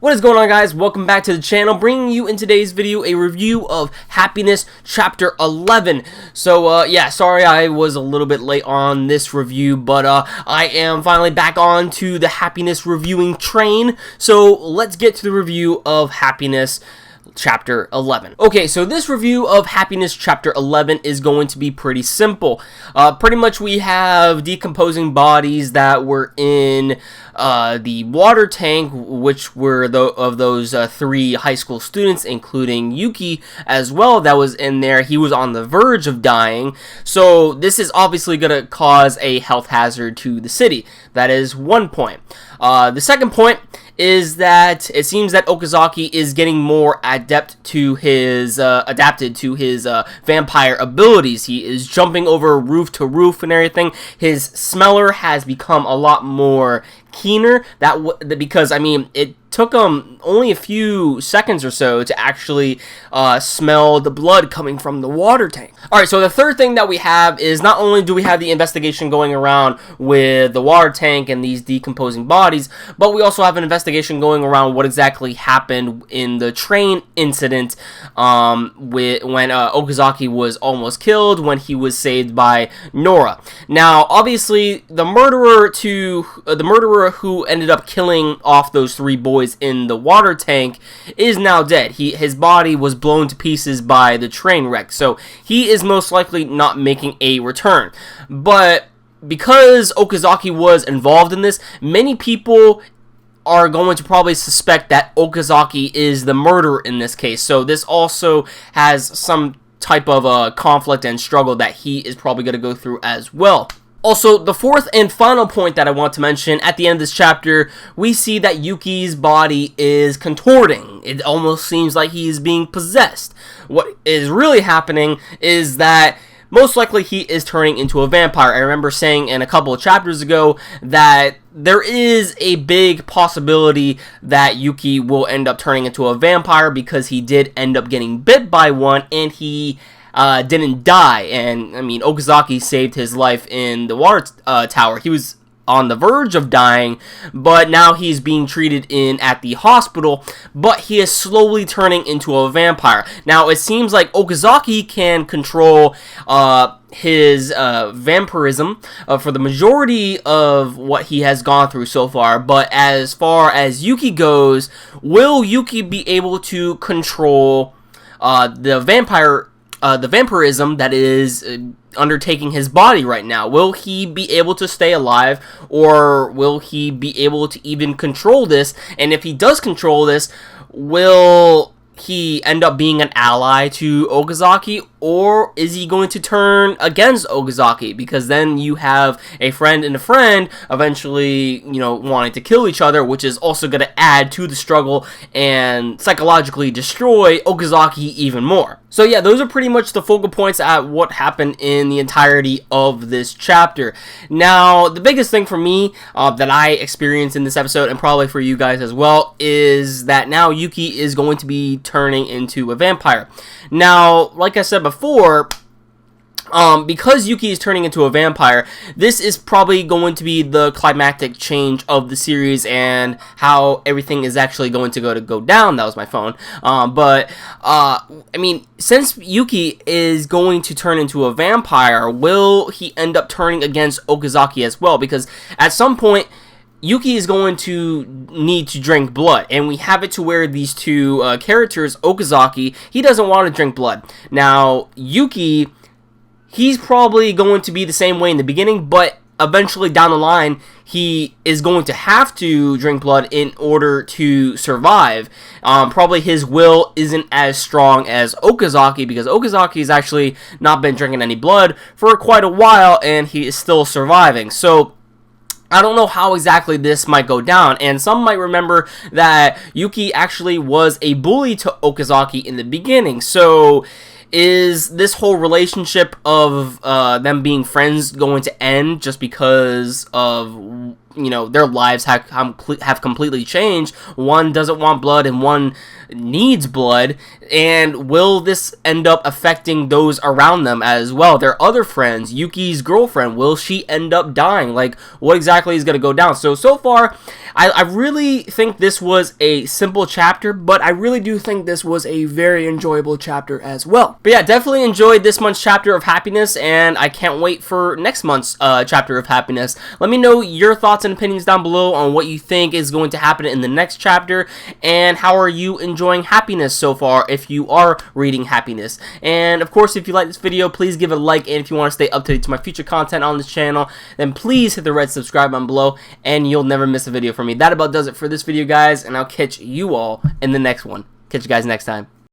What is going on, guys? Welcome back to the channel, bringing you in today's video a review of Happiness Chapter 11. So, yeah, sorry I was a little bit late on this review, but I am finally back on to the Happiness reviewing train. So, let's get to the review of Happiness Chapter 11. Okay, so this review of Happiness Chapter 11 is going to be pretty simple. Pretty much we have decomposing bodies that were in the water tank, which were those three high school students, including Yuki as well, that was in there. He was on the verge of dying, so this is obviously going to cause a health hazard to the city. That is one point. The second point is that it seems that Okazaki is getting more adapted to his vampire abilities. He is jumping over roof to roof and everything. His smeller has become a lot more keener, because I mean it took him only a few seconds or so to actually smell the blood coming from the water tank. Alright, so the third thing that we have is not only do we have the investigation going around with the water tank and these decomposing bodies, but we also have an investigation going around what exactly happened in the train incident when Okazaki was almost killed, when he was saved by Nora. Now, obviously, the murderer who ended up killing off those three boys in the water tank is now dead. His body was blown to pieces by the train wreck, so he is most likely not making a return. But because Okazaki was involved in this, many people are going to probably suspect that Okazaki is the murderer in this case. So this also has some type of conflict and struggle that he is probably going to go through as well. Also, the fourth and final point that I want to mention, at the end of this chapter, we see that Yuki's body is contorting. It almost seems like he is being possessed. What is really happening is that most likely he is turning into a vampire. I remember saying in a couple of chapters ago that there is a big possibility that Yuki will end up turning into a vampire because he did end up getting bit by one and he didn't die. And I mean, Okazaki saved his life in the water tower. He was on the verge of dying, but now he's being treated at the hospital, but he is slowly turning into a vampire. Now, it seems like Okazaki can control his vampirism for the majority of what he has gone through so far, but as far as Yuki goes, will Yuki be able to control the vampirism that is undertaking his body right now? Will he be able to stay alive, or will he be able to even control this? And if he does control this, will he end up being an ally to Okazaki, or is he going to turn against Okazaki? Because then you have a friend and a friend eventually, you know, wanting to kill each other, which is also going to add to the struggle and psychologically destroy Okazaki even more. So yeah, those are pretty much the focal points at what happened in the entirety of this chapter. Now, the biggest thing for me that I experienced in this episode, and probably for you guys as well, is that now Yuki is going to be turning into a vampire. Now, like I said before, because Yuki is turning into a vampire, this is probably going to be the climactic change of the series and how everything is actually going to go down. That was my phone. I mean, since Yuki is going to turn into a vampire, will he end up turning against Okazaki as well? Because at some point, Yuki is going to need to drink blood, and we have it to where these two characters, Okazaki, he doesn't want to drink blood. Now, Yuki, he's probably going to be the same way in the beginning, but eventually down the line, he is going to have to drink blood in order to survive. Probably his will isn't as strong as Okazaki, because Okazaki has actually not been drinking any blood for quite a while, and he is still surviving. So I don't know how exactly this might go down, and some might remember that Yuki actually was a bully to Okazaki in the beginning. So is this whole relationship of them being friends going to end just because of, you know, their lives have completely changed. One doesn't want blood and one needs blood, and will this end up affecting those around them as well? Their other friends, Yuki's girlfriend, will she end up dying? Like, what exactly is going to go down? So far, I really think this was a simple chapter, but I really do think this was a very enjoyable chapter as well. But yeah, definitely enjoyed this month's chapter of Happiness, and I can't wait for next month's chapter of Happiness. Let me know your thoughts and opinions down below on what you think is going to happen in the next chapter, and how are you enjoying Happiness so far if you are reading Happiness. And of course, if you like this video, please give it a like, and if you want to stay up to date to my future content on this channel, then please hit the red subscribe button below, and you'll never miss a video from me. That about does it for this video, guys, and I'll catch you all in the next one. Catch you guys next time.